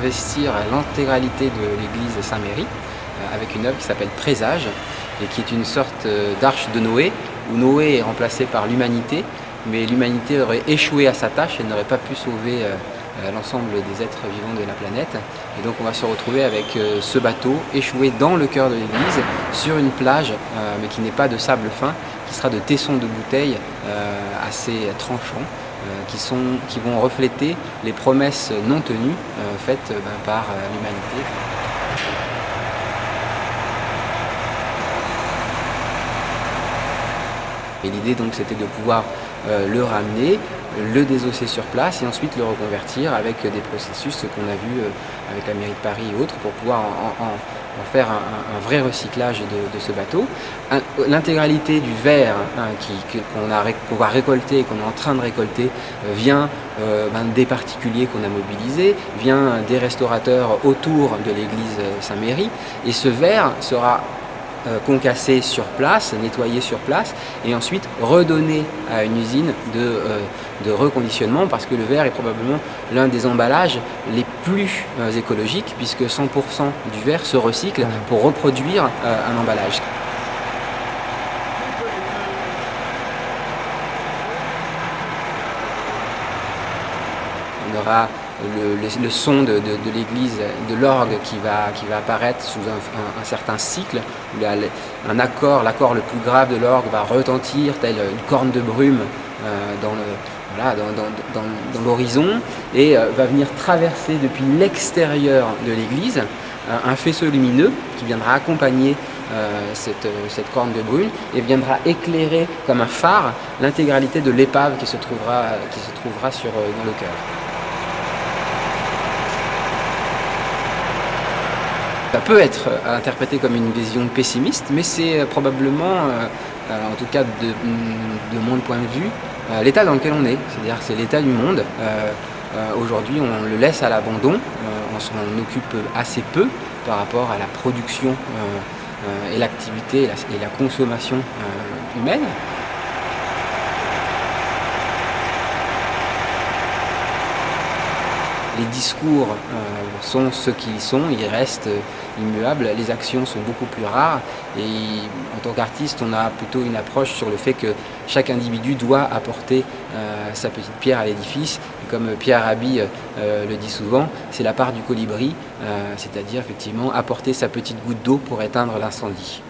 investir l'intégralité de l'église Saint-Méry avec une œuvre qui s'appelle Présage et qui est une sorte d'arche de Noé, où Noé est remplacé par l'humanité, mais l'humanité aurait échoué à sa tâche, elle n'aurait pas pu sauver l'ensemble des êtres vivants de la planète. Et donc on va se retrouver avec ce bateau échoué dans le cœur de l'église, sur une plage, mais qui n'est pas de sable fin, qui sera de tessons de bouteilles assez tranchants, qui vont refléter les promesses non tenues faites par l'humanité. Et l'idée donc c'était de pouvoir le ramener, le désosser sur place et ensuite le reconvertir avec des processus, ce qu'on a vu avec la mairie de Paris et autres, pour pouvoir en faire un vrai recyclage de ce bateau. L'intégralité du verre qu'on va récolter et qu'on est en train de récolter vient des particuliers qu'on a mobilisés, vient des restaurateurs autour de l'église Saint-Méry, et ce verre sera concassé sur place, nettoyé sur place et ensuite redonné à une usine de reconditionnement, parce que le verre est probablement l'un des emballages les plus écologiques, puisque 100% du verre se recycle pour reproduire un emballage. On aura le son de l'église, de l'orgue qui va apparaître sous un certain cycle, où l'accord le plus grave de l'orgue va retentir telle une corne de brume dans l'horizon, et va venir traverser depuis l'extérieur de l'église un faisceau lumineux qui viendra accompagner cette corne de brume et viendra éclairer comme un phare l'intégralité de l'épave qui se trouvera dans le chœur. Ça peut être interprété comme une vision pessimiste, mais c'est probablement, en tout cas de mon point de vue, l'état dans lequel on est. C'est-à-dire que c'est l'état du monde. Aujourd'hui, on le laisse à l'abandon, on s'en occupe assez peu par rapport à la production et l'activité et la consommation humaine. Les discours sont ce qu'ils sont, ils restent immuables, les actions sont beaucoup plus rares, et en tant qu'artiste on a plutôt une approche sur le fait que chaque individu doit apporter sa petite pierre à l'édifice. Et comme Pierre Rabhi le dit souvent, c'est la part du colibri, c'est-à-dire effectivement apporter sa petite goutte d'eau pour éteindre l'incendie.